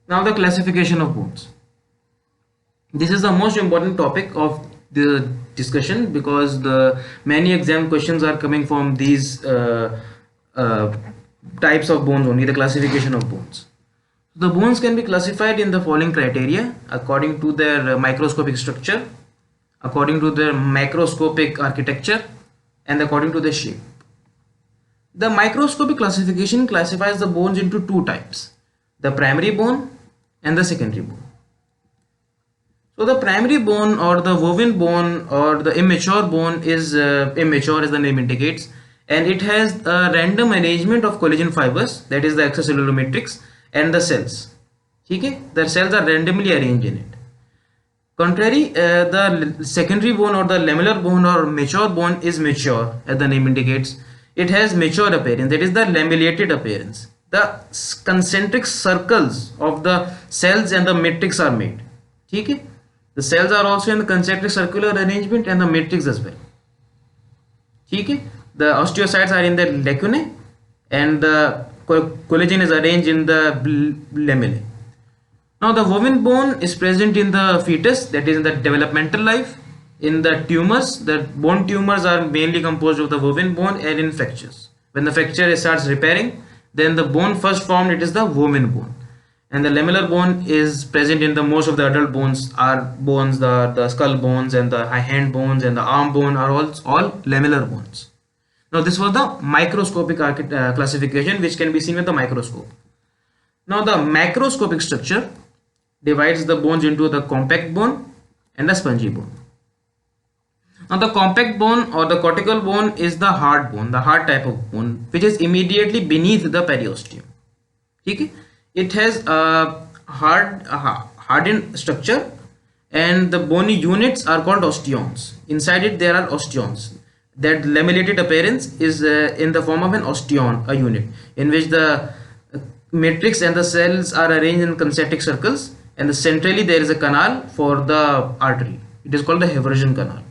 Now the classification of bones. This is the most important topic of the discussion because the many exam questions are coming from these uh, types of bones only, the classification of bones. The bones can be classified in the following criteria according to their microscopic structure, according to their macroscopic architecture, and according to their shape. The microscopic classification classifies the bones into two types, the primary bone and the secondary bone. So the primary bone or the woven bone or the immature bone is immature as the name indicates, and it has a random arrangement of collagen fibers, that is the extracellular matrix, and the cells. Okay? The cells are randomly arranged in it. Contrary, the secondary bone or the lamellar bone or mature bone is mature as the name indicates. It has mature appearance, that is the lamellated appearance. The concentric circles of the cells and the matrix are made. Okay? The cells are also in the concentric circular arrangement and the matrix as well. Okay? The osteocytes are in the lacunae and the collagen is arranged in the lamellae. Now the woven bone is present in the fetus, that is in the developmental life. In the tumors, the bone tumors are mainly composed of the woven bone and in fractures. When the fracture starts repairing, then the bone first formed, it is the woven bone. And the lamellar bone is present in the most of the adult bones are bones, the skull bones and the hand bones and the arm bone are all lamellar bones. Now this was the microscopic classification which can be seen with the microscope. Now the macroscopic structure divides the bones into the compact bone and the spongy bone. Now the compact bone or the cortical bone is the hard bone, the hard type of bone, which is immediately beneath the periosteum. Okay? It has a hardened structure and the bony units are called osteons. Inside it there are osteons. That lamellated appearance is in the form of an osteon, a unit, in which the matrix and the cells are arranged in concentric circles, and centrally there is a canal for the artery. It is called the Haversian canal.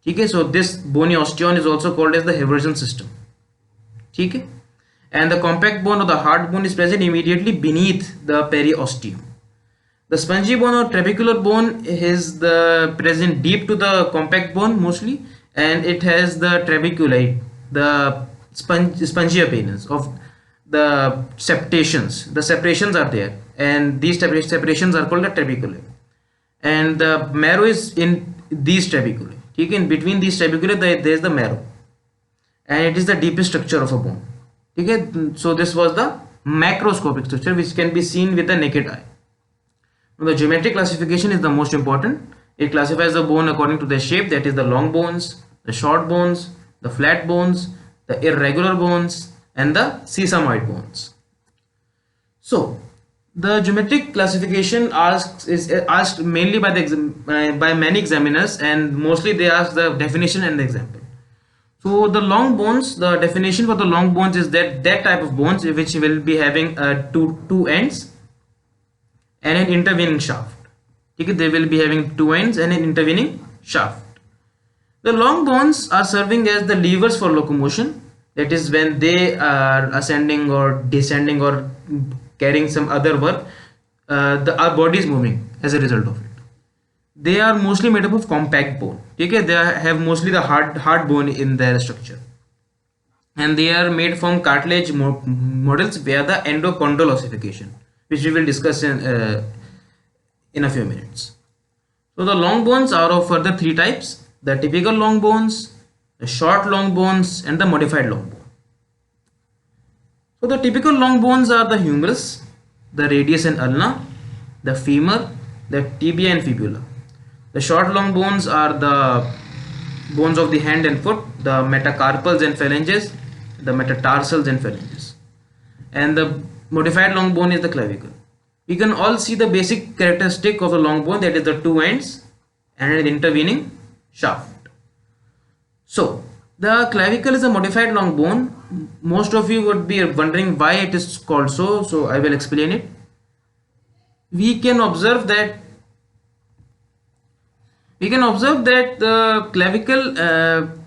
Okay, so this bony osteon is also called as the Haversian system. Okay, and the compact bone or the hard bone is present immediately beneath the periosteum. The spongy bone or trabecular bone is the present deep to the compact bone mostly, and it has the trabeculae, the spongy appearance of the septations. The separations are there, and these separations are called the trabeculae, and the marrow is in these trabeculae. In between these trabeculae there is the marrow, and it is the deepest structure of a bone. Okay, so this was the macroscopic structure which can be seen with the naked eye. Now the geometric classification is the most important. It classifies the bone according to their shape, that is the long bones, the short bones, the flat bones, the irregular bones, and the sesamoid bones. So the geometric classification is asked mainly by by many examiners, and mostly they ask the definition and the example. So the long bones, the definition for the long bones is that type of bones which will be having two ends and an intervening shaft. Okay, they will be having two ends and an intervening shaft. The long bones are serving as the levers for locomotion, that is when they are ascending or descending or carrying some other work, our body is moving as a result of it. They are mostly made up of compact bone. Okay, they have mostly the hard bone in their structure, and they are made from cartilage models via the endochondral ossification, which we will discuss in a few minutes. So the long bones are of further three types: the typical long bones, the short long bones, and the modified long bone. So the typical long bones are the humerus, the radius and ulna, the femur, the tibia and fibula. The short long bones are the bones of the hand and foot, the metacarpals and phalanges, the metatarsals and phalanges. And the modified long bone is the clavicle. We can all see the basic characteristic of the long bone, that is the two ends and an intervening shaft. So the clavicle is a modified long bone. Most of you would be wondering why it is called so I will explain it. We can observe that the clavicle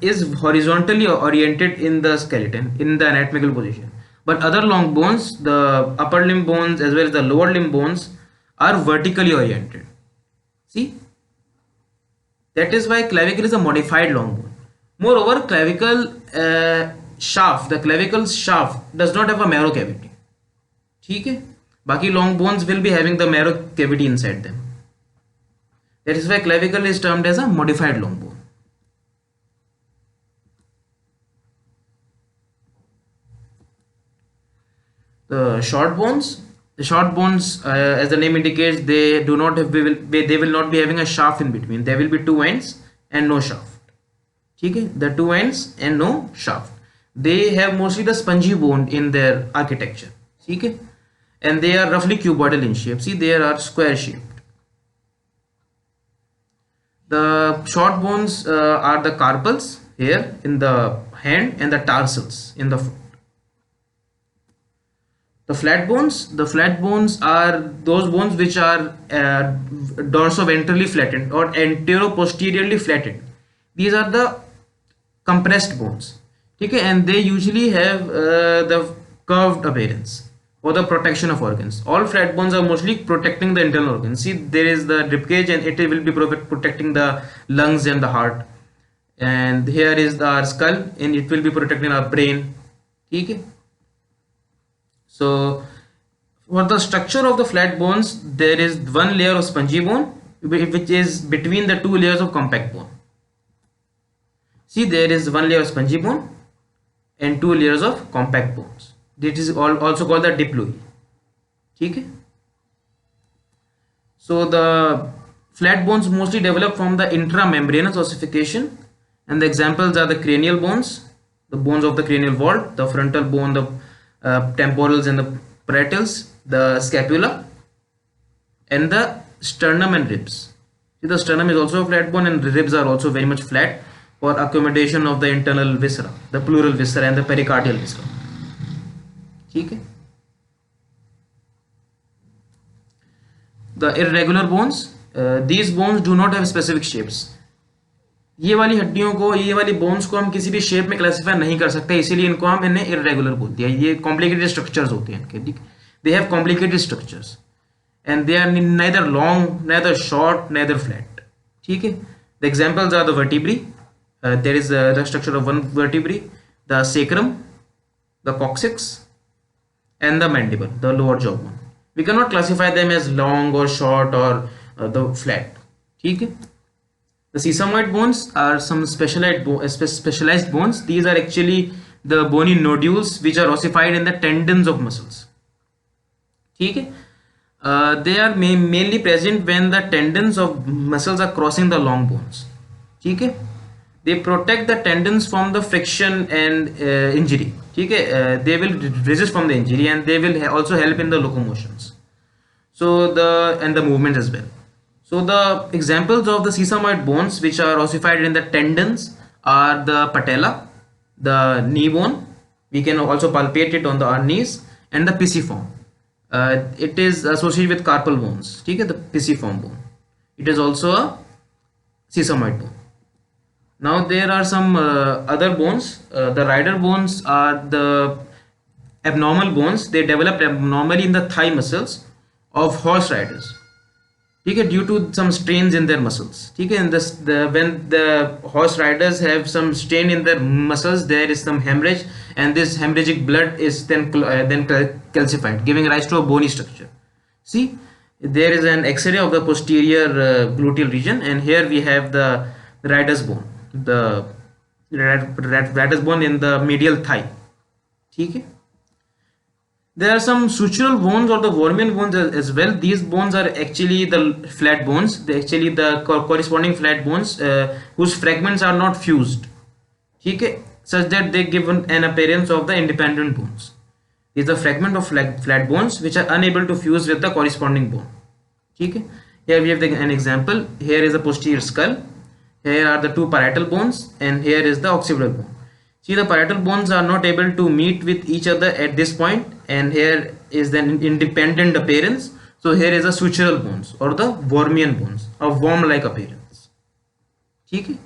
is horizontally oriented in the skeleton, in the anatomical position, But other long bones, the upper limb bones as well as the lower limb bones, are vertically oriented. See, that is why clavicle is a modified long bone. Moreover, clavicle shaft, the clavicle shaft does not have a marrow cavity. ठीक है, बाकी long bones will be having the marrow cavity inside them. That is why clavicle is termed as a modified long bone. The short bones, as the name indicates, they do not have, they will not be having a shaft in between. There will be two ends and no shaft. Okay, the two ends and no shaft. They have mostly the spongy bone in their architecture. Okay, and they are roughly cuboidal in shape. See, they are square shaped. The short bones are the carpals here in the hand and the tarsals in the foot. The flat bones are those bones which are dorsoventrally flattened or antero-posteriorly flattened. These are the compressed bones. Okay, and they usually have the curved appearance or the protection of organs. All flat bones are mostly protecting the internal organs. See, there is the ribcage and it will be protecting the lungs and the heart. And here is our skull and it will be protecting our brain. Okay. So for the structure of the flat bones, there is one layer of spongy bone which is between the two layers of compact bone. See, there is one layer of spongy bone and two layers of compact bones. This is also called the diploe. Okay. So the flat bones mostly develop from the intramembranous ossification, and the examples are the cranial bones, the bones of the cranial vault, the frontal bone, the temporals and the parietals, the scapula, and the sternum and ribs. See, the sternum is also a flat bone and the ribs are also very much flat for accommodation of the internal viscera, the pleural viscera and the pericardial viscera. Okay. The irregular bones, these bones do not have specific shapes. ये वाली हड्डियों को, ये वाली bones को हम किसी भी शेप में क्लासिफाई नहीं कर सकते, इसीलिए इनको हम इन्हें इरेगुलर बोल दिया. ये कॉम्प्लिकेटेड स्ट्रक्चर्स होते हैं इनके. They have complicated structures and they are neither long, neither short, neither flat. ठीक है. The examples are the vertebrae. There is the structure of one vertebrae, the sacrum, the coccyx and the mandible, the lower jaw bone. We cannot classify them as long or short or the flat. ठीक है. The sesamoid bones are some specialized bones. These are actually the bony nodules which are ossified in the tendons of muscles. ठीक है. They are mainly present when the tendons of muscles are crossing the long bones. ठीक है. They protect the tendons from the friction and injury. ठीक है. They will resist from the injury and they will also help in the locomotions. So and the movements as well. So the examples of the sesamoid bones which are ossified in the tendons are the patella, the knee bone. We can also palpate it on our knees, and the pisiform. It is associated with carpal bones. ठीक है. The pisiform bone. It is also a sesamoid bone. Now there are some other bones. The rider bones are the abnormal bones. They develop abnormally in the thigh muscles of horse riders. ठीक है. Due to some strains in their muscles. ठीक है. And when the horse riders have some strain in their muscles, there is some hemorrhage, and this hemorrhagic blood is then calcified, giving rise to a bony structure. See, there is an X-ray of the posterior gluteal region, and here we have the rider's bone. The rider's bone in the medial thigh. ठीक है. There are some sutural bones or the Wormian bones as well. These bones are actually the flat bones. They actually the corresponding flat bones whose fragments are not fused. ठीक है. Such that they give an appearance of the independent bones. These are fragment of flat bones which are unable to fuse with the corresponding bone. ठीक है. Here we have an example. Here is a posterior skull. Here are the two parietal bones, and here is the occipital bone. See, the parietal bones are not able to meet with each other at this point, and here is the independent appearance. So here is a sutural bones or the Wormian bones, a worm-like appearance. ठीक है.